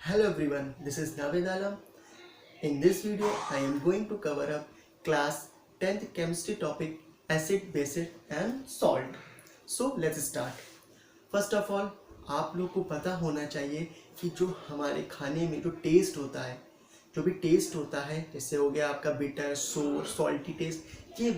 Hello everyone, this is Naved Alam. In this video, I am going to cover up class 10th chemistry topic acid, base and salt. So let's start. First of all, आप लोग को पता होना चाहिए कि जो हमारे खाने में जो टेस्ट होता है, जो भी टेस्ट होता है, जैसे हो गया आपका बिटर, सोर, सॉल्टी टेस्ट, ये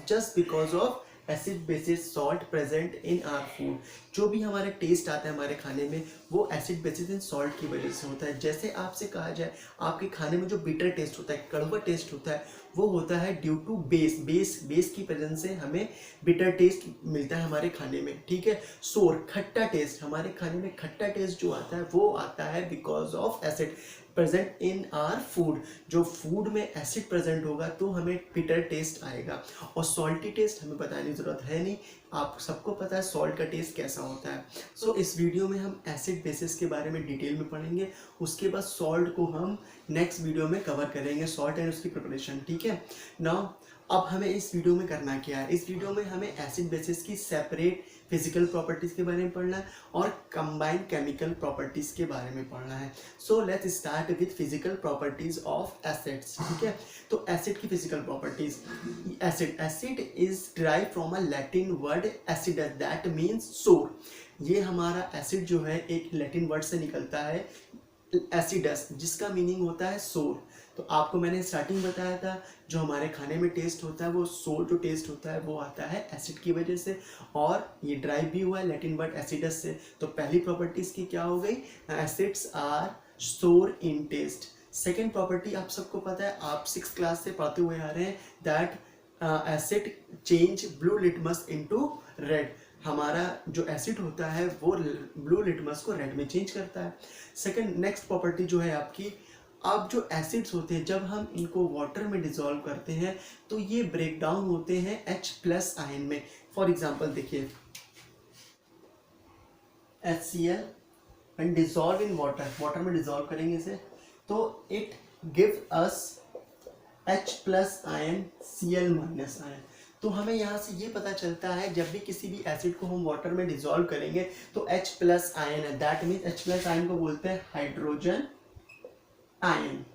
just because of acid bases salt present in our food. जो भी हमारे टेस्ट आता है हमारे खाने में वो एसिड बेसिस इन सॉल्ट की वजह से होता है। जैसे आपसे कहा जाए आपके खाने में जो बिटर टेस्ट होता है, कड़वा टेस्ट होता है, वो होता है ड्यू टू बेस की प्रेजेंस से हमें बिटर टेस्ट मिलता है हमारे खाने में। ठीक है। सोर, खट्टा टेस्ट, हमारे खाने में खट्टा टेस्ट जो आता है वो आता है because of acid present in our food. जो फूड में एसिड प्रेजेंट होगा तो हमें बिटर टेस्ट आएगा। और सॉल्टी टेस्ट हमें बताने की जरूरत है नहीं, आप सबको पता है सॉल्ट का टेस्ट कैसा होता है। सो इस वीडियो में हम एसिड बेसिस के बारे में डिटेल में पढ़ेंगे, उसके बाद सॉल्ट को हम नेक्स्ट वीडियो में कवर करेंगे, सॉल्ट एंड उसकी प्रिपरेशन। ठीक है। नाउ अब हमें इस वीडियो में करना क्या है, इस वीडियो में हमें एसिड बेसिस की सेपरेट फिजिकल प्रॉपर्टीज के बारे में पढ़ना है और कंबाइंड केमिकल प्रॉपर्टीज के बारे में पढ़ना है। So let's start with physical properties of acids. ठीक है। तो एसिड की physical properties, acid is derive from a Latin word acidus that means सोर। ये हमारा एसिड जो है एक लैटिन वर्ड से निकलता है एसिडस, जिसका मीनिंग होता है सोर। तो आपको मैंने स्टार्टिंग बताया था जो हमारे खाने में टेस्ट होता है वो सोर जो टेस्ट होता है वो आता है एसिड की वजह से, और ये ड्राइव भी हुआ है लैटिन वर्ड एसिडस से। तो पहली प्रॉपर्टीज की क्या हो गई, एसिड्स आर सोर इन टेस्ट। सेकेंड प्रॉपर्टी आप सबको पता है, आप 6th क्लास से पढ़ते हुए आ रहे हैं, that acid change blue litmus into red. हमारा जो एसिड होता है वो ब्लू लिटमस को रेड में चेंज करता है। सेकंड नेक्स्ट प्रॉपर्टी जो है आपकी, अब जो एसिड्स होते हैं जब हम इनको वाटर में डिसॉल्व करते हैं तो ये ब्रेक डाउन होते हैं H+ आयन में। फॉर एग्जांपल देखिए HCl and dissolve in water में डिसॉल्व करेंगे इसे तो it give us H+ ion Cl- ion. तो हमें यहाँ से ये पता चलता है जब भी किसी भी एसिड को हम वाटर में डिसॉल्व करेंगे तो H+ आयन है, दैट मीन्स H+ आयन को बोलते हैं hydrogen ion.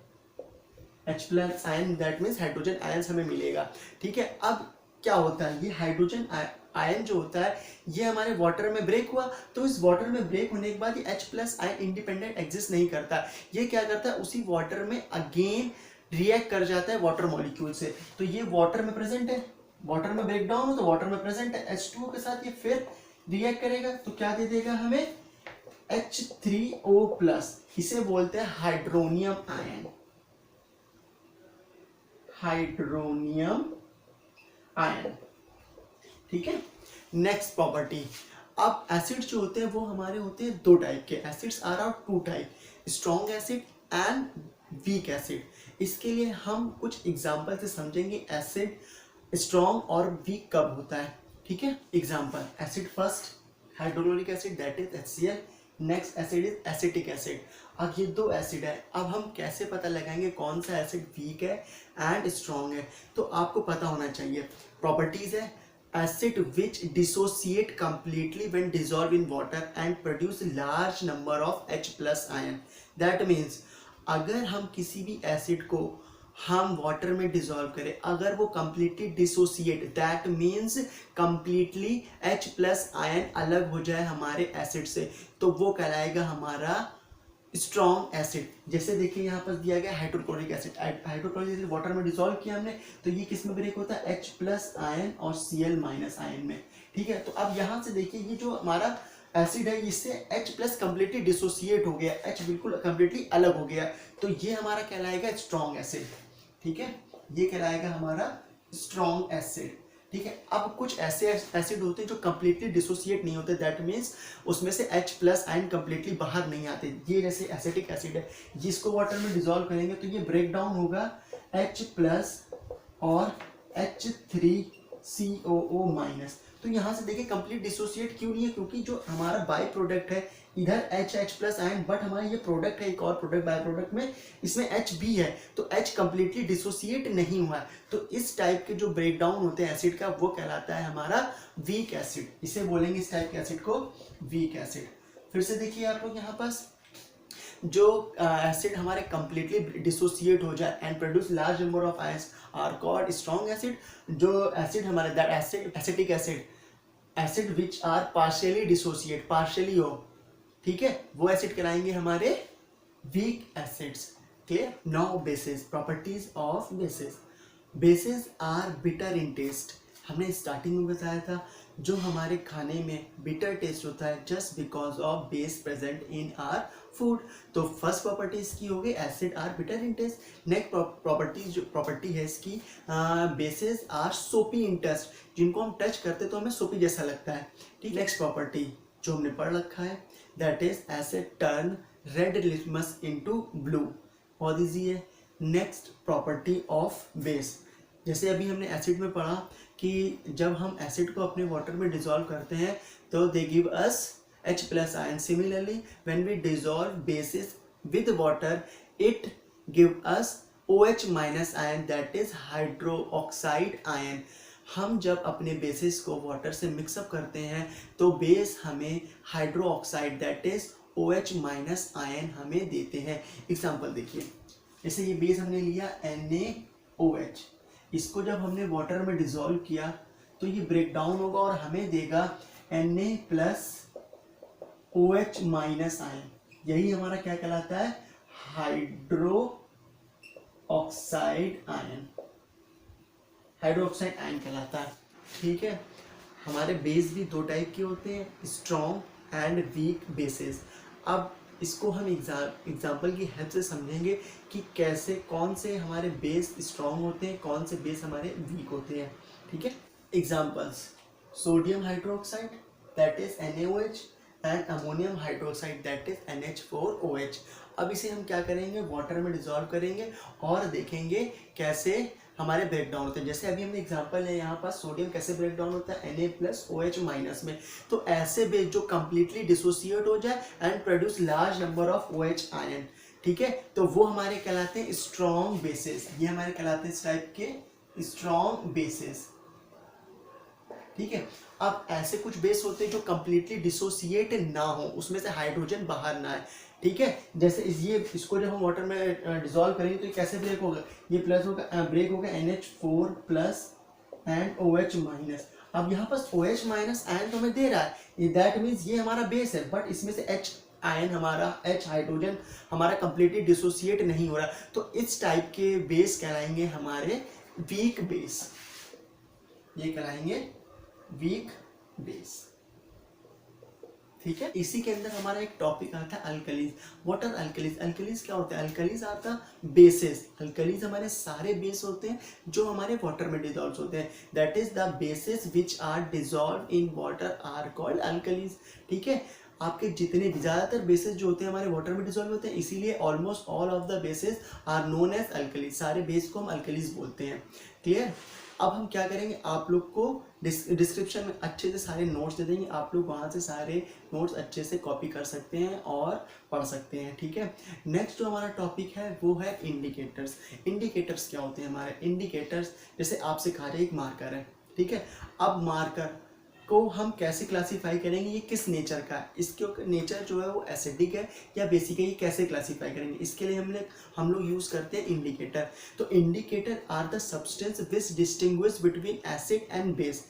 H+ ion that means hydrogen ion हमें मिलेगा। ठीक है। अब क्या होता है, ये हाइड्रोजन आयन जो होता है ये हमारे वाटर में ब्रेक हुआ, तो इस वाटर में ब्रेक होने के बाद ये H+ आयन इंडिपेंडेंट एग्जिस्ट नहीं करता। ये क्या करता है, उसी वाटर में अगेन रिएक्ट कर जाता है वाटर मॉलिक्यूल से। तो ये वाटर में प्रेजेंट है, वाटर में ब्रेक डाउन हो तो वाटर में प्रेजेंट है, H2O के साथ ये फिर रिएक्ट करेगा तो क्या दे देगा हमें H3O+। इसे बोलते हैं हाइड्रोनियम आयन, हाइड्रोनियम आयन। ठीक है। नेक्स्ट प्रॉपर्टी, अब एसिड जो होते हैं वो हमारे होते हैं दो टाइप के, acids are of two type, strong acid and weak acid. इसके लिए हम कुछ एग्जांपल से समझेंगे एसिड स्ट्रॉन्ग और वीक कब होता है। ठीक है। Example, acid first hydrochloric acid that is HCl, next acid is acetic acid. अब ये दो एसिड है, अब हम कैसे पता लगाएंगे कौन सा एसिड वीक है एंड स्ट्रॉन्ग है, तो आपको पता होना चाहिए। प्रॉपर्टीज है, acid which dissociate completely when dissolved in water and produce large number of H+ ion। that means अगर हम किसी भी एसिड को हम वाटर में डिसॉल्व करें, अगर वो completely dissociate, that means completely H+ ion अलग हो जाए हमारे एसिड से, तो वो कहलाएगा हमारा स्ट्रॉन्ग एसिड। जैसे देखिए यहाँ पर दिया गया hydrochloric acid, hydrochloric acid water में डिसॉल्व किया हमने तो ये किस में ब्रेक होता है, H+ आयन और Cl- आयन में। ठीक है। तो अब यहाँ से देखिए ये जो हमारा एसिड है इससे H+ कंप्लीटली डिसोसिएट हो गया, H बिल्कुल कंप्लीटली अलग हो गया, तो ये हमारा कहलाएगा स्ट्रॉन्ग एसिड। ठीक है। ये कहलाएगा हमारा स्ट्रॉन्ग एसिड। ठीक है। अब कुछ ऐसे एसिड होते हैं जो कंप्लीटली डिसोसिएट नहीं होते, दैट मीन्स उसमें से H+ आयन कंप्लीटली बाहर नहीं आते। ये जैसे एसिटिक एसिड है, जिसको वाटर में डिसॉल्व करेंगे तो ये ब्रेक डाउन होगा H+ और H3COO-। तो यहाँ से देखिए कंप्लीट डिसोसिएट क्यों नहीं है, क्योंकि जो हमारा बाई प्रोडक्ट है इधर H+ आयन, बट हमारा ये प्रोडक्ट है एक और प्रोडक्ट, बाय प्रोडक्ट में इसमें H भी है, तो H कंप्लीटली डिसोसिएट नहीं हुआ है। तो इस टाइप के जो ब्रेक डाउन होते हैं एसिड का वो कहलाता है हमारा वीक एसिड। इसे बोलेंगे इस टाइप के एसिड को वीक एसिड। फिर से देखिए आप लोग यहाँ पास जो एसिड हमारे कंप्लीटली डिसोसिएट हो जाए and produce large number of ions are called strong acid. जो एसिड हमारे that acid acetic acid which are partially dissociate, partially हो, ठीक है, वो एसिड कहलाएंगे हमारे weak acids. Clear? Now bases, properties of bases. Bases are bitter in taste. हमने starting में बताया था जो हमारे खाने में बिटर टेस्ट होता है just because of base present in our food. तो फर्स्ट प्रॉपर्टी इसकी हो गई acid are bitter in taste. Next property है इसकी बेसिस आर सोपी इन टच, जिनको हम टच करते तो हमें सोपी जैसा लगता है, ठीक। नेक्स्ट प्रॉपर्टी जो हमने पढ़ रखा है that is asset turn red litmus into blue, बहुत ईजी है। नेक्स्ट प्रॉपर्टी ऑफ बेस, जैसे अभी हमने एसिड में पढ़ा कि जब हम एसिड को अपने वाटर में डिसॉल्व करते हैं तो they give us H plus ion. Similarly, when we dissolve bases with water, it give us OH minus ion, that is hydroxide ion. हम जब अपने बेसिस को वाटर से मिक्सअप करते हैं तो बेस हमें hydroxide that is OH minus ion हमें देते हैं। एग्जाम्पल देखिए, जैसे ये बेस हमने लिया NaOH, इसको जब हमने वाटर में डिसॉल्व किया तो ये ब्रेक डाउन होगा और हमें देगा Na plus OH minus ion. यही हमारा क्या कहलाता है? Hydro oxide ion, hydroxide ion कहलाता है, ठीक है। हमारे बेस भी दो टाइप के होते हैं, स्ट्रॉन्ग एंड वीक बेसिस। अब इसको हम एग्जाम्पल की हेल्प से समझेंगे कि कैसे कौन से हमारे बेस स्ट्रॉन्ग होते हैं, कौन से बेस हमारे वीक होते हैं, ठीक है। Examples, sodium hydroxide that is NaOH and ammonium hydroxide that is NH4OH। अब इसे हम क्या करेंगे, वाटर में डिसॉल्व करेंगे और देखेंगे कैसे हमारे ब्रेक डाउन होते हैं। जैसे अभी हमने एग्जांपल है यहाँ पर, सोडियम कैसे ब्रेक डाउन होता है Na प्लस OH माइनस में। तो ऐसे बेस जो कंप्लीटली डिसोसिएट हो जाए and produce large number of OH ion, ठीक है, तो वो हमारे कहलाते हैं स्ट्रॉन्ग बेसिस। ये हमारे कहलाते हैं इस टाइप के स्ट्रॉन्ग बेसिस, ठीक है। अब ऐसे कुछ बेस होते हैं जो कंप्लीटली डिसोसिएट ना हो, उसमें से हाइड्रोजन बाहर ना आए, ठीक है। जैसे इसको जब हम वाटर में डिसॉल्व करेंगे तो ये कैसे ब्रेक होगा, ये प्लस होगा, ब्रेक होगा NH4 plus and OH minus. अब यहाँ पर OH माइनस आयन तो हमें दे रहा है, दैट मीन्स ये हमारा बेस है, बट इसमें से H आयन हमारा, H हाइड्रोजन हमारा कंप्लीटली डिसोसिएट नहीं हो रहा, तो इस टाइप के बेस कहलाएंगे हमारे वीक बेस, ये कहलाएंगे वीक बेस, ठीक है। इसी के अंदर हमारा एक टॉपिक आता है alkalis. What are alkalis? Alkalis क्या होता है? Alkalis are the bases. Alkalis हमारे सारे बेस होते हैं जो हमारे वाटर में डिसॉल्व होते हैं, that is the bases which are dissolve in water are called alkalis, ठीक है। आपके जितने भी ज़्यादातर बेसेस जो होते हैं हमारे वाटर में डिसॉल्व होते हैं, इसीलिए almost all of the bases are known as alkalis. सारे बेस को हम अल्कलीज बोलते हैं, क्लियर। अब हम क्या करेंगे, आप लोग को डिस्क्रिप्शन में अच्छे से सारे नोट्स दे देंगे, आप लोग वहाँ से सारे नोट्स अच्छे से कॉपी कर सकते हैं और पढ़ सकते हैं, ठीक है। नेक्स्ट जो हमारा टॉपिक है वो है इंडिकेटर्स। इंडिकेटर्स क्या होते हैं हमारे? इंडिकेटर्स जैसे आपसे कहा जाए एक मार्कर है, ठीक है। अब मार्कर को हम कैसे क्लासीफाई करेंगे, ये किस नेचर का है, इसके नेचर जो है वो एसिडिक है या बेसिक है, ये कैसे क्लासीफाई करेंगे, इसके लिए हम लोग यूज करते हैं इंडिकेटर। तो indicator are the substance which distinguish between acid and base.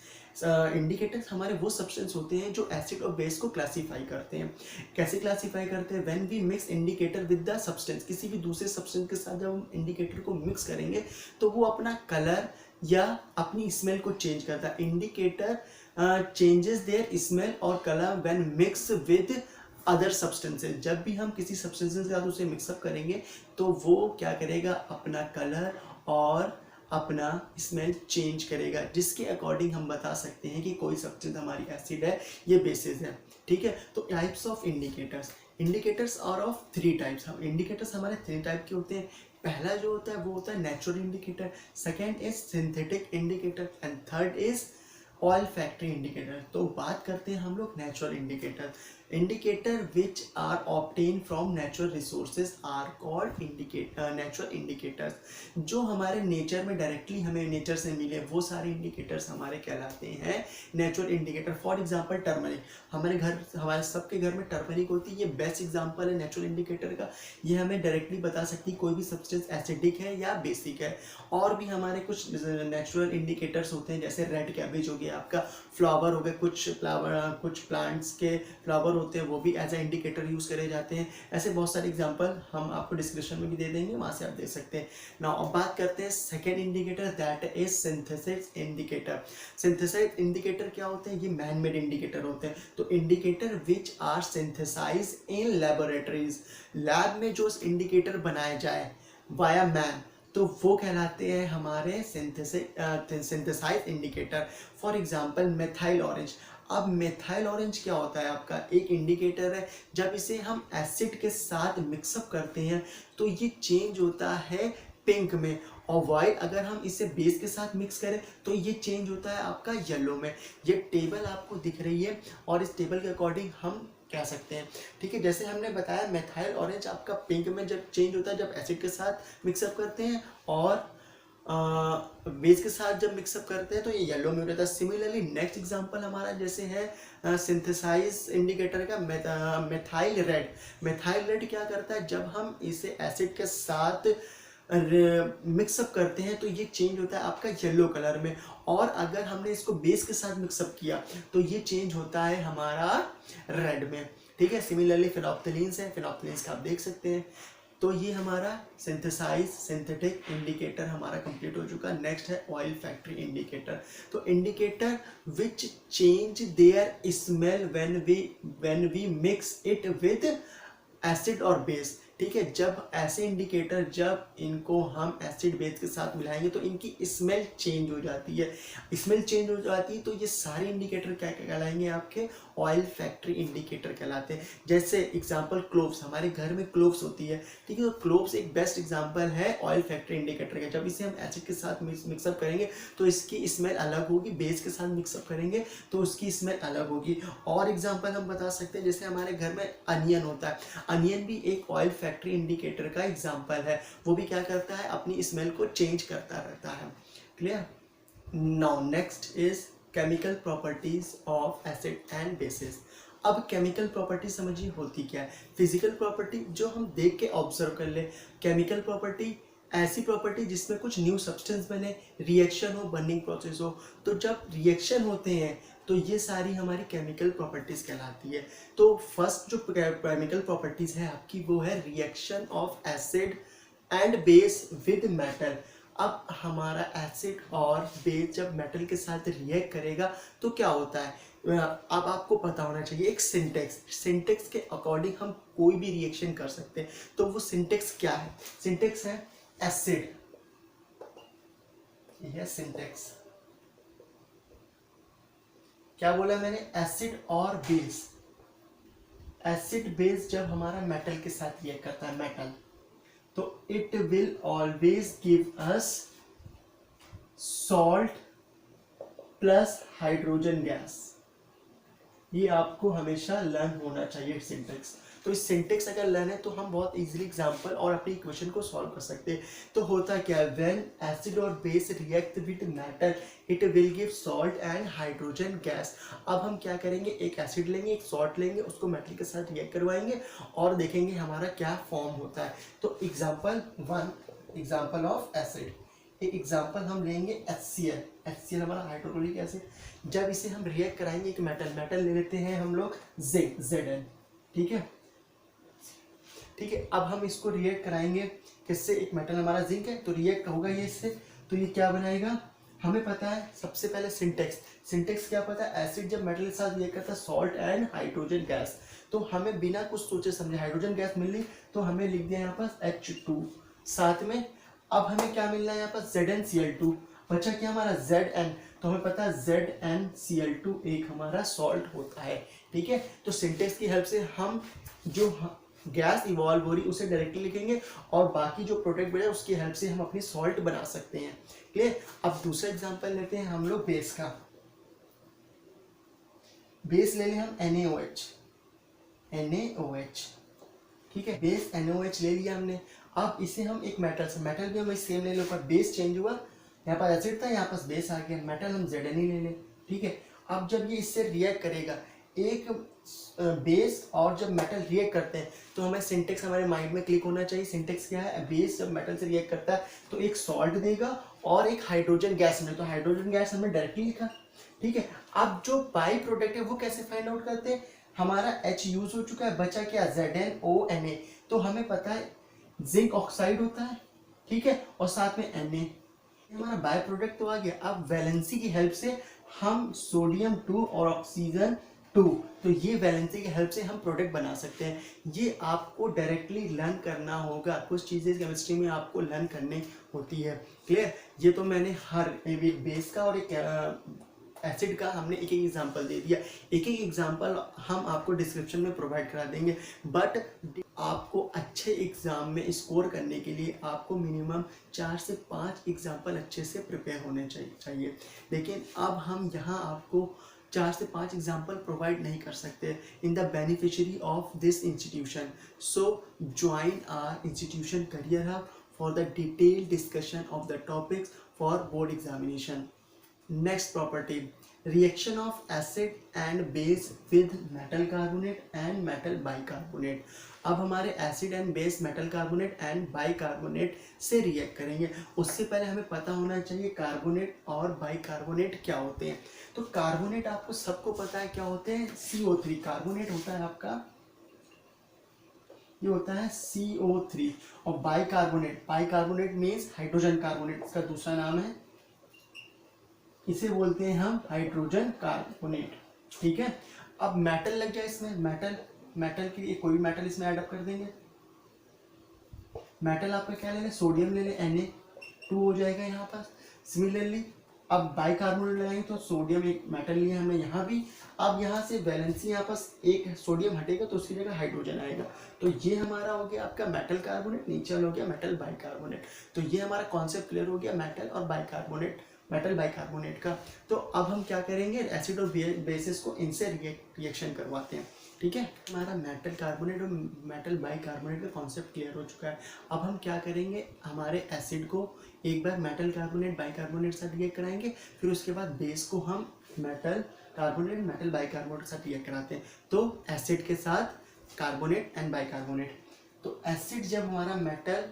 Indicators हमारे वो सब्सटेंस होते हैं जो एसिड और बेस को क्लासीफाई करते हैं। कैसे क्लासीफाई करते हैं? When we mix indicator with the substance, किसी भी दूसरे सब्सटेंस के साथ जब हम इंडिकेटर को मिक्स करेंगे तो वो अपना कलर या अपनी स्मेल को चेंज करता है। इंडिकेटर चेंजेस देयर स्मेल और colour when mix with other substances. जब भी हम किसी सब्सटेंस के साथ उसे मिक्सअप करेंगे तो वो क्या करेगा, अपना कलर और अपना स्मेल चेंज करेगा, जिसके अकॉर्डिंग हम बता सकते हैं कि कोई सब्सटेंस हमारी एसिड है, ये बेसिस है, ठीक है। तो types of indicators, indicators are of 3 types. हम इंडिकेटर्स हमारे 3 टाइप के होते हैं। पहला जो होता है वो होता है natural indicator, second is synthetic indicator and third is olfactory indicator. तो बात करते हैं हम लोग natural indicator. Indicator which are obtain from natural resources are called natural indicators. जो हमारे नेचर में डायरेक्टली हमें नेचर से मिले वो सारे इंडिकेटर्स हमारे कहलाते हैं natural indicator. For example turmeric, हमारे सबके घर में टर्मरिक होती है, ये बेस्ट एग्जांपल है नेचुरल इंडिकेटर का। ये हमें डायरेक्टली बता सकती है कोई भी सब्सटेंस एसिडिक है या बेसिक है। और भी हमारे कुछ नेचुरल इंडिकेटर्स होते हैं, जैसे रेड कैबेज हो गया, आपका फ्लावर हो गया, कुछ प्लांट्स के फ्लावर होते हैं वो भी एज ए इंडिकेटर यूज करे जाते हैं। ऐसे बहुत सारे एग्जांपल हम आपको डिस्क्रिप्शन में भी दे देंगे, वहां से आप देख सकते हैं। नाउ अब बात करते हैं second indicator, that is synthesis indicator. Synthesize indicator क्या होते हैं? ये मैन मेड इंडिकेटर होते हैं। तो indicator which are synthesize in laboratories, lab में जो इंडिकेटर बनाए जाए वाया मैन, तो वो कहलाते हैं हमारे synthesize indicator. For example methyl orange. अब मेथाइल ऑरेंज क्या होता है? आपका एक इंडिकेटर है, जब इसे हम एसिड के साथ मिक्सअप करते हैं तो ये चेंज होता है पिंक में, और वाइट अगर हम इसे बेस के साथ मिक्स करें तो ये चेंज होता है आपका येलो में। ये टेबल आपको दिख रही है और इस टेबल के अकॉर्डिंग हम कह सकते हैं, ठीक है। जैसे हमने बताया मेथाइल ऑरेंज आपका पिंक में जब चेंज होता है जब एसिड के साथ मिक्सअप करते हैं, और बेस के साथ जब मिक्सअप करते हैं तो ये येलो में हो जाता है। सिमिलरली नेक्स्ट एग्जांपल हमारा जैसे है सिंथेसाइज इंडिकेटर का मेथाइल रेड। मेथाइल रेड क्या करता है? जब हम इसे एसिड के साथ मिक्सअप करते हैं तो ये चेंज होता है आपका येलो कलर में, और अगर हमने इसको बेस के साथ मिक्सअप किया तो ये चेंज होता है हमारा रेड में, ठीक है। सिमिलरली फिनोप्थलीन्स है, फिनोप्थलीन्स का आप देख सकते हैं। तो ये हमारा सिंथेसाइज सिंथेटिक इंडिकेटर हमारा कंप्लीट हो चुका। नेक्स्ट है ऑयल फैक्ट्री इंडिकेटर। तो indicator which change their smell when we mix it with acid और बेस, ठीक है। जब ऐसे इंडिकेटर जब इनको हम एसिड बेस के साथ मिलाएंगे तो इनकी स्मेल चेंज हो जाती है। स्मेल चेंज हो जाती है तो ये सारे इंडिकेटर क्या कहलाएंगे? आपके ऑयल फैक्ट्री इंडिकेटर कहलाते हैं। जैसे एग्जांपल क्लोव्स, हमारे घर में क्लोव्स होती है, ठीक है। तो क्लोव्स एक बेस्ट एग्जांपल है ऑयल फैक्ट्री इंडिकेटर का। जब इसे हम एसिड के साथ मिक्सअप करेंगे तो इसकी स्मेल अलग होगी, बेस के साथ मिक्सअप करेंगे तो उसकी स्मेल अलग होगी। और एग्जांपल हम बता सकते हैं, जैसे हमारे घर में अनियन होता है, अनियन भी एक ऑयल फैक्ट्री इंडिकेटर का एग्जांपल है। वो भी क्या करता है? अपनी स्मेल को चेंज करता रहता है। Clear? Now next is chemical properties of acid and bases. अब केमिकल प्रॉपर्टी समझिए होती क्या है। फिजिकल प्रॉपर्टी जो हम देख के ऑब्जर्व कर ले। केमिकल प्रॉपर्टी ऐसी प्रॉपर्टी जिसमें कुछ न्यू सब्सटेंस बने, रिएक्शन हो, बर्निंग प्रोसेस हो। तो जब रिएक्शन होते हैं तो ये सारी हमारी केमिकल प्रॉपर्टीज कहलाती है। तो फर्स्ट जो केमिकल प्रॉपर्टीज है आपकी वो है reaction of acid and base with metal. अब हमारा एसिड और बेस जब मेटल के साथ रिएक्ट करेगा तो क्या होता है? अब आपको पता होना चाहिए एक सिंटेक्स के अकॉर्डिंग हम कोई भी रिएक्शन कर सकते हैं। तो वो सिंटेक्स क्या है? सिंटेक्स है एसिड, यह सिंटेक्स। क्या बोला मैंने? एसिड और बेस। एसिड बेस जब हमारा मेटल के साथ रिएक्ट करता है, मेटल, तो it will always give us salt plus hydrogen gas. ये आपको हमेशा लर्न होना चाहिए सिंटेक्स। तो इस सिंटेक्स अगर लर्न है तो हम बहुत इजीली एग्जांपल और अपनी इक्वेशन को सॉल्व कर सकते हैं। तो होता क्या है? व्हेन एसिड और base react with metal it will give salt and hydrogen gas. अब हम क्या करेंगे? एक एसिड लेंगे, एक सॉल्ट लेंगे, उसको मेटल के साथ रिएक्ट करवाएंगे और देखेंगे हमारा क्या फॉर्म होता है। तो एग्जाम्पल 1, एग्जाम्पल ऑफ एसिड। एक एग्जाम्पल हम लेंगे HCl हमारा हाइड्रोक्लोरिक एसिड। जब इसे हम रिएक्ट कराएंगे एक मेटल ले लेते हैं हम लोग Zn, ठीक है। अब हम इसको रिएक्ट कराएंगे किससे? एक मेटल हमारा जिंक है तो रिएक्ट होगा ये इससे, तो ये क्या बनाएगा? हमें पता है सबसे पहले सिंटेक्स क्या पता है? एसिड जब मेटल के साथ रिएक्ट करता है सॉल्ट एंड हाइड्रोजन गैस। तो हमें बिना कुछ सोचे समझे हाइड्रोजन गैस मिल रही तो हमें लिख दिया यहाँ पर H2 साथ में। अब हमें क्या मिल रहा है यहाँ पर? ZnCl2। बचा क्या हमारा? Zn। तो हमें पता है ZnCl2 एक हमारा सॉल्ट होता है, ठीक है। तो सिंटेक्स की हेल्प से हम जो गैस इवॉल्व हो रही उसे डायरेक्टली लिखेंगे और बाकी जो प्रोडक्ट बचा उसकी हेल्प से हम अपनी सॉल्ट बना सकते हैं। क्लियर? अब दूसरा एग्जांपल लेते हैं हम लोग बेस का। बेस ले लें हम NaOH। NaOH, ठीक है। बेस NaOH ले लिया हमने। अब इसे हम एक मेटल से, मेटल भी हम सेम ले लो, पर बेस चेंज हुआ, यहाँ पर एसिड था, यहाँ पर बेस आ गया, मेटल हम Zn ही ले लें, ठीक है। अब जब ये इससे रिएक्ट करेगा, एक बेस और जब मेटल रिएक्ट करते हैं तो हमें सिंटेक्स हमारे माइंड में क्लिक होना चाहिए। सिंटेक्स क्या है? बेस जब मेटल से रिएक्ट करता है तो एक सॉल्ट देगा और एक हाइड्रोजन गैस में, तो हाइड्रोजन गैस हमने डायरेक्टली लिखा, ठीक है। अब जो बाई प्रोडक्ट है वो कैसे फाइंड आउट करते हैं? हमारा H यूज हो चुका है, बचा क्या? ZnONa, तो हमें पता है जिंक ऑक्साइड होता है, ठीक है, और साथ में Na, हमारा बाय प्रोडक्ट तो आ गया। अब वैलेंसी की हेल्प से हम सोडियम 2 और ऑक्सीजन 2, तो ये वैलेंसी की हेल्प से हम प्रोडक्ट बना सकते हैं। ये आपको डायरेक्टली लर्न करना होगा, कुछ चीज़ें केमिस्ट्री में आपको लर्न करनी होती है, क्लियर। ये तो मैंने हर एक बेस का और एक एसिड का हमने एक एक एग्जांपल दे दिया। एक एक एग्जांपल हम आपको डिस्क्रिप्शन में प्रोवाइड करा देंगे, बट आपको अच्छे एग्जाम में स्कोर करने के लिए आपको मिनिमम 4 से 5 एग्जांपल अच्छे से प्रिपेयर होने चाहिए। लेकिन अब हम यहाँ आपको 4 से 5 एग्जाम्पल प्रोवाइड नहीं कर सकते in the beneficiary of this institution. So join our institution career hub for the detailed discussion of the topics for board examination. Next property, reaction of acid and base with metal carbonate and metal bicarbonate। अब हमारे acid and base metal carbonate and bicarbonate से react करेंगे। उससे पहले हमें पता होना चाहिए कार्बोनेट और बाइकार्बोनेट क्या होते हैं। तो कार्बोनेट आपको सबको पता है क्या होते हैं? CO3। कार्बोनेट होता है आपका, ये होता है CO3। और bicarbonate, bicarbonate means hydrogen carbonate, इसका दूसरा नाम है, इसे बोलते हैं हम हाइड्रोजन कार्बोनेट, ठीक है। अब मेटल लग जाए इसमें, मेटल के लिए कोई भी मेटल इसमें ऐड अप कर देंगे। मेटल आपका क्या ले लें? सोडियम ले लें, Na2 हो जाएगा यहाँ पर। सिमिलरली अब बाइकार्बोनेट लगाएंगे तो सोडियम एक मेटल लिया हमने यहाँ भी। अब यहाँ से वैलेंसी, यहाँ पर एक सोडियम हटेगा तो उसकी जगह हाइड्रोजन आएगा, तो ये हमारा हो गया आपका मेटल कार्बोनेट, नीचे हो गया मेटल बाइकार्बोनेट। तो ये हमारा कॉन्सेप्ट क्लियर हो गया मेटल और बाइकार्बोनेट, मेटल बाइकार्बोनेट का। तो अब हम क्या करेंगे? एसिड और बेसिस को इनसे रिएक्शन करवाते हैं, ठीक है। हमारा मेटल कार्बोनेट और मेटल बाइकार्बोनेट का कॉन्सेप्ट क्लियर हो चुका है। अब हम क्या करेंगे? हमारे एसिड को एक बार मेटल कार्बोनेट बाइकार्बोनेट से रिएक्ट कराएंगे, फिर उसके बाद बेस को हम मेटल कार्बोनेट मेटल बाइकार्बोनेट के साथ रिएक्ट कराते हैं। तो एसिड के साथ कार्बोनेट एंड बाइकार्बोनेट। तो एसिड जब हमारा मेटल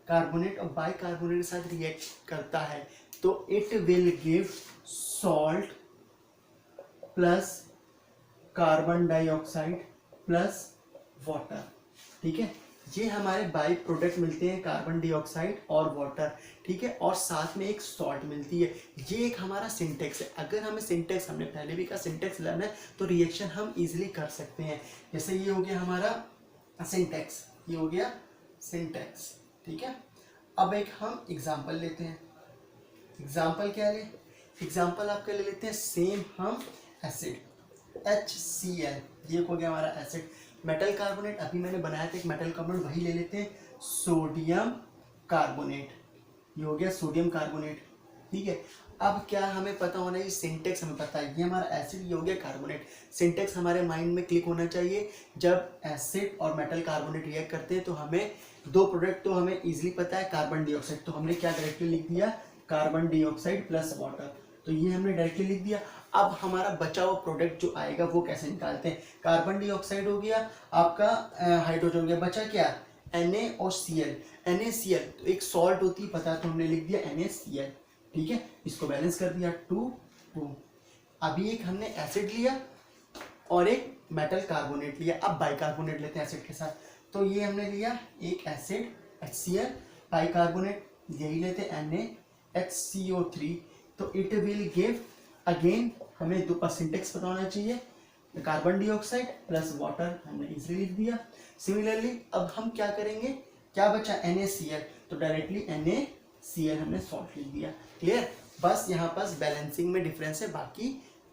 कार्बोनेट और बाइकार्बोनेट के साथ रिएक्ट करता है तो it will give salt plus carbon dioxide plus water, ठीक है। ये हमारे बाई प्रोडक्ट मिलते हैं, कार्बन डाइऑक्साइड और वाटर, ठीक है, और साथ में एक सॉल्ट मिलती है। ये एक हमारा सिंटेक्स है। अगर हमें सिंटेक्स, हमने पहले भी कहा सिंटेक्स लर्न है, तो रिएक्शन हम इजीली कर सकते हैं। जैसे ये हो गया हमारा सिंटेक्स, ये हो गया सिंटेक्स, ठीक है। अब एक हम एग्जाम्पल लेते हैं। एग्जाम्पल क्या ले? एग्जाम्पल आपके ले लेते हैं सेम हम एसिड HCl, ये हो गया हमारा एसिड। मेटल कार्बोनेट अभी मैंने बनाया था एक मेटल कार्बोनेट, वही ले लेते हैं सोडियम कार्बोनेट, ये हो गया सोडियम कार्बोनेट, ठीक है। अब क्या हमें पता होना है? सिंटेक्स हमें पता है, ये हमारा एसिड, ये हो गया कार्बोनेट। सिंटेक्स हमारे माइंड में क्लिक होना चाहिए। जब एसिड और मेटल कार्बोनेट रिएक्ट करते हैं तो हमें दो प्रोडक्ट तो हमें इजीली पता है, कार्बन डाइऑक्साइड, तो हमने क्या डायरेक्टली लिख दिया? कार्बन डाइऑक्साइड प्लस वाटर, तो ये हमने डायरेक्टली लिख दिया। अब हमारा बचा हुआ प्रोडक्ट जो आएगा वो कैसे निकालते हैं? कार्बन डाइऑक्साइड हो गया आपका, हाइड्रोजन हो गया, बचा क्या? Na और Cl। NaCl तो एक सॉल्ट होती है, पता तो हमने लिख दिया NaCl, ठीक है। इसको बैलेंस कर दिया 2 अभी एक हमने एसिड लिया और एक मेटल कार्बोनेट लिया। अब बाइकार्बोनेट लेते हैं एसिड के साथ, तो ये हमने लिया एक एसिड HCl, बाइकार्बोनेट यही लेते हैं NaHCO3, तो इट विल गिव, अगेन हमें दो सिंटेक्स पता होना चाहिए, कार्बन डाइऑक्साइड प्लस वाटर, हमने इजीली लिख दिया। सिमिलरली अब हम क्या करेंगे? क्या बचा? NaCl, तो डायरेक्टली NaCl हमने सॉल्ट लिख दिया, क्लियर। बस यहाँ पास बैलेंसिंग में डिफरेंस है, बाकी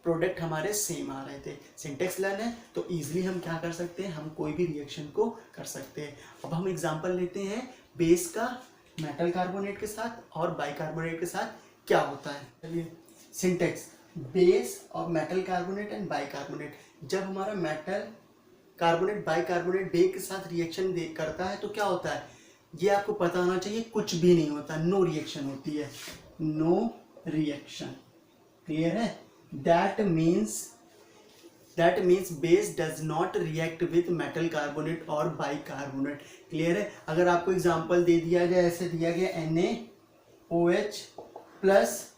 प्रोडक्ट हमारे सेम आ रहे थे। सिंटेक्स लर्न है तो इजीली हम क्या कर सकते हैं? हम कोई भी रिएक्शन को कर सकते हैं। अब हम एग्जांपल लेते हैं बेस का मेटल कार्बोनेट के साथ और बाइकार्बोनेट के साथ क्या होता है। चलिए, सिंटेक्स बेस और मेटल कार्बोनेट एंड बाइकार्बोनेट। जब हमारा मेटल कार्बोनेट बाइकार्बोनेट बेस के साथ रिएक्शन करता है तो क्या होता है, ये आपको पता होना चाहिए, कुछ भी नहीं होता, नो रिएक्शन होती है, नो रिएक्शन। क्लियर है? That means base does not react with metal carbonate और बाइकार्बोनेट। क्लियर है? अगर आपको एग्जांपल दे दिया जाए, ऐसे दिया गया NaOH प्लस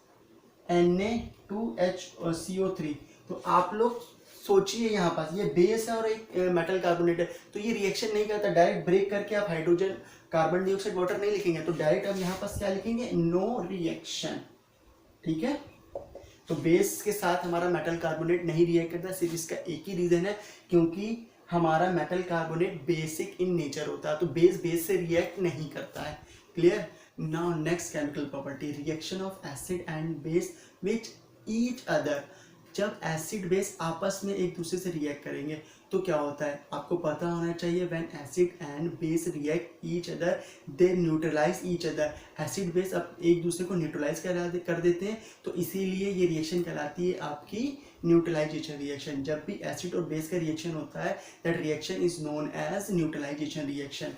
Na2HCO3, तो आप लोग सोचिए यहाँ पास ये बेस है और एक मेटल कार्बोनेट है, तो ये रिएक्शन नहीं करता, डायरेक्ट ब्रेक करके आप हाइड्रोजन कार्बन डाइऑक्साइड वाटर नहीं लिखेंगे, तो डायरेक्ट हम यहाँ पास क्या लिखेंगे, नो रिएक्शन। ठीक है? तो बेस के साथ हमारा मेटल कार्बोनेट नहीं रिएक्ट करता, सिर्फ इसका एक ही रीजन है, क्योंकि हमारा metal carbonate basic in nature होता है, तो बेस से रिएक्ट नहीं करता है। Clear? Now next chemical property, reaction of acid and base which each other. जब एसिड बेस आपस में एक दूसरे से रिएक्ट करेंगे तो क्या होता है, आपको पता होना चाहिए, when acid and base react each other they neutralize each other. Acid base अब एक दूसरे को न्यूट्रलाइज कर देते हैं, तो इसीलिए ये रिएक्शन कहलाती है आपकी न्यूट्रलाइजेशन रिएक्शन। जब भी एसिड और बेस का रिएक्शन होता है, that reaction is known as neutralization reaction.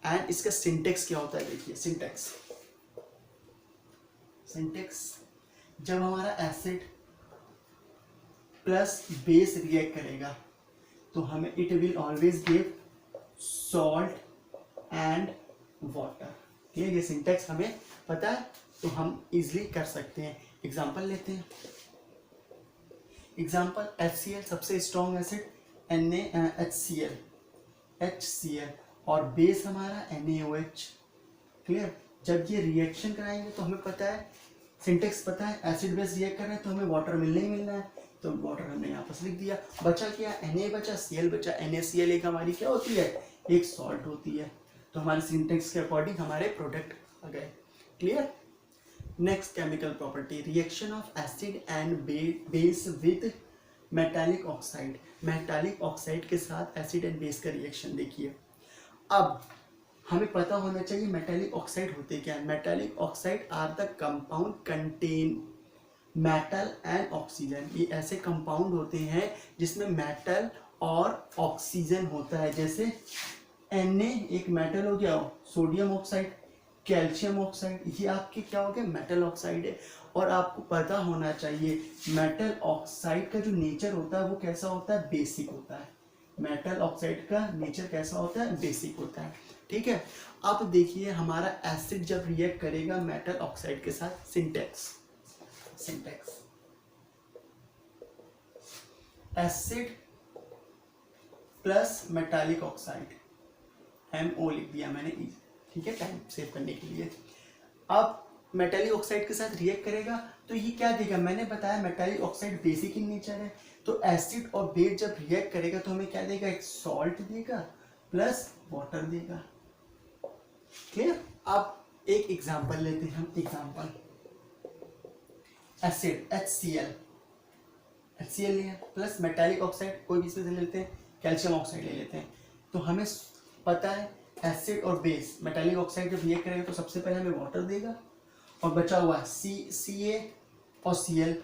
And इसका सिंटेक्स क्या होता है, देखिए सिंटेक्स जब हमारा एसिड प्लस बेस रिएक्ट करेगा तो हमें it will always give salt and water. ठीक है? ये सिंटेक्स हमें पता है तो हम इजिली कर सकते हैं। एग्जांपल लेते हैं, एग्जांपल HCl सबसे स्ट्रॉन्ग एसिड, HCl और बेस हमारा NaOH। क्लियर? जब ये रिएक्शन कराएंगे तो हमें पता है, सिंटेक्स पता है, एसिड बेस रिएक्ट कर रहे हैं तो हमें वाटर मिलना ही मिलना है, तो वाटर हमने यहाँ पर लिख दिया। बचा क्या, Na बचा, Cl बचा। NaCl एक हमारी क्या होती है, एक सॉल्ट होती है, तो हमारे सिंटेक्स के अकॉर्डिंग हमारे प्रोडक्ट आ गए। Clear? Next chemical property, reaction of acid and base with metallic oxide. Metallic oxide के साथ एसिड एंड बेस का रिएक्शन देखिए। अब हमें पता होना चाहिए मेटालिक ऑक्साइड होते क्या है। Metallic oxide are the compound contain metal and oxygen. ये ऐसे कंपाउंड होते हैं जिसमें मेटल और ऑक्सीजन होता है। जैसे Na एक मेटल हो गया, सोडियम ऑक्साइड, कैल्शियम ऑक्साइड, ये आपके क्या हो गए, मेटल ऑक्साइड है। और आपको पता होना चाहिए मेटल ऑक्साइड का जो नेचर होता है वो कैसा होता है, बेसिक होता है। मेटल ऑक्साइड का नेचर कैसा होता है, बेसिक होता है। ठीक है? अब देखिए हमारा एसिड जब रिएक्ट करेगा मेटल ऑक्साइड के साथ, syntax acid plus metallic oxide, MO लिख दिया मैंने, ठीक है, टाइम सेव करने के लिए। अब मेटालिक ऑक्साइड के साथ रिएक्ट करेगा तो ये क्या देगा, मैंने बताया metallic oxide basic in nature है, तो एसिड और बेस जब रिएक्ट करेगा तो हमें क्या देगा, एक सॉल्ट देगा प्लस वाटर देगा। क्लियर? अब एक एग्जांपल लेते हैं हम, एग्जांपल एसिड HCl लिया प्लस मेटालिक ऑक्साइड, कोई भी इसमें से लेते हैं, कैल्शियम ऑक्साइड ले लेते हैं। तो हमें पता है एसिड और बेस मेटालिक ऑक्साइड जब रिएक्ट करेगा तो सबसे पहले हमें वाटर देगा, और बचा हुआ है Ca और Cl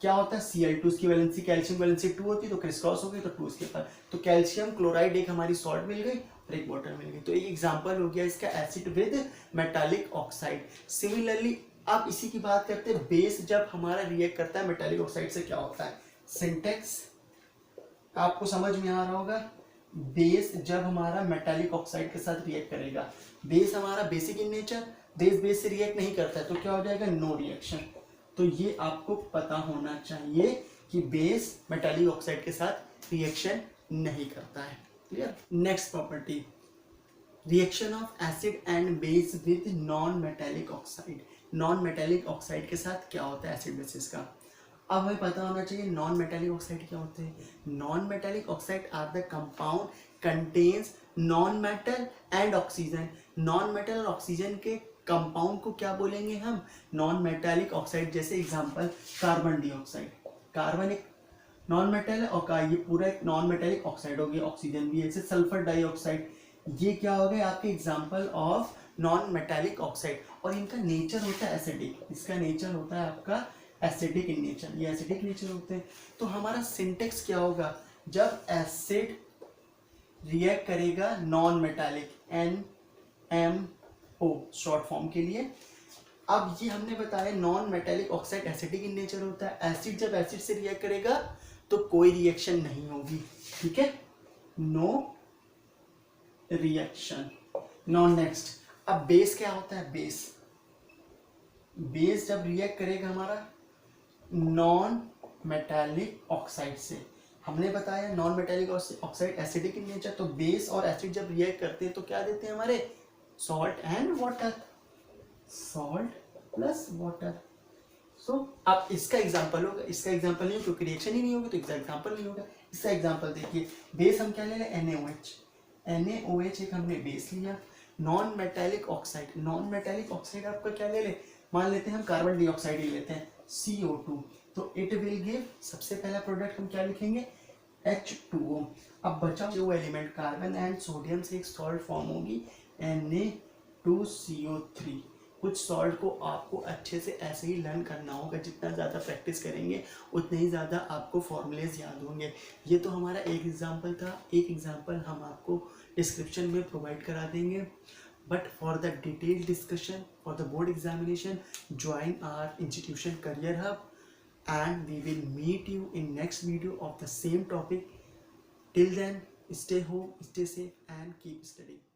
क्या होता है, Cl2, उसकी वैलेंसी कैल्शियम वैलेंसी 2 होती है, तो क्रिस क्रॉस हो गई तो 2 इसके पास, तो कैल्शियम क्लोराइड एक हमारी सॉल्ट मिल गई और एक वाटर मिल गई। तो एक एग्जांपल हो गया इसका acid with metallic oxide. Similarly अब इसी की बात करते हैं, बेस जब हमारा रिएक्ट करता है मेटालिक ऑक्साइड से क्या होता है। सिंटेक्स आपको समझ में आ रहा होगा, बेस जब हमारा मेटालिक ऑक्साइड के साथ रिएक्ट करेगा, बेस हमारा बेसिक इन नेचर, बेस से रिएक्ट नहीं करता है, तो क्या हो जाएगा, नो रिएक्शन। तो ये आपको पता होना चाहिए कि बेस मेटालिक ऑक्साइड के साथ रिएक्शन नहीं करता है। Clear? Next property, reaction of acid and base with non metallic oxide. Non metallic oxide के साथ क्या होता है एसिड बेसिस का। अब हमें पता होना चाहिए नॉन मेटालिक ऑक्साइड क्या होते हैं। Non metallic oxide are the compound contains non metal and oxygen. Non metal और ऑक्सीजन के कंपाउंड को क्या बोलेंगे हम, नॉन मेटालिक ऑक्साइड। जैसे एग्जांपल कार्बन डाइऑक्साइड, कार्बन एक नॉन मेटल है और ये पूरा एक नॉन मेटालिक ऑक्साइड हो गया, ऑक्सीजन भी है। जैसे सल्फर डाइऑक्साइड, ये क्या हो गए आपके example of non metallic oxide, और इनका नेचर होता है एसिडिक, इसका नेचर होता है आपका एसिडिक इन नेचर, ये एसिडिक नेचर होते हैं। तो हमारा सिंटेक्स क्या होगा, जब एसिड रिएक्ट करेगा non metallic NMO short form के लिए। अब ये हमने बताया non metallic oxide acidic in nature होता है। एसिड जब एसिड से रिएक्ट करेगा तो कोई रिएक्शन नहीं होगी, ठीक है, नो रिएक्शन। नो नेक्स्ट, अब बेस क्या होता है, बेस जब रिएक्ट करेगा हमारा नॉन मेटालिक ऑक्साइड से, हमने बताया non metallic oxide acidic in nature, तो बेस और एसिड जब रिएक्ट करते हैं तो क्या देते हैं हमारे, salt and water, salt plus water. So अब इसका एग्जांपल होगा, इसका एग्जांपल नहीं हो क्योंकि रिएक्शन ही नहीं होगी तो इसका एग्जांपल नहीं होगा। इसका एग्जांपल देखिए, बेस हम क्या ले रहे हैं, NaOH एक हमने बेस लिया। नॉन मेटालिक ऑक्साइड आपका क्या ले ले, मान लेते हैं हम कार्बन डाइऑक्साइड ही लेते हैं CO2, तो इट विल गिव, सबसे पहला प्रोडक्ट हम क्या लिखेंगे, H2O। अब बचा जो एलिमेंट कार्बन एंड सोडियम से एक सॉल्ट फॉर्म होगी Na2CO3। कुछ सॉल्ट को आपको अच्छे से ऐसे ही लर्न करना होगा, जितना ज़्यादा प्रैक्टिस करेंगे उतने ही ज़्यादा आपको फॉर्मूलेज याद होंगे। ये तो हमारा एक एग्जांपल था, एक एग्जांपल हम आपको डिस्क्रिप्शन में प्रोवाइड करा देंगे। But for the detail discussion for the board examination, join our institution career hub and we will meet you in next video of the same topic. Till then, stay home, stay safe and keep studying.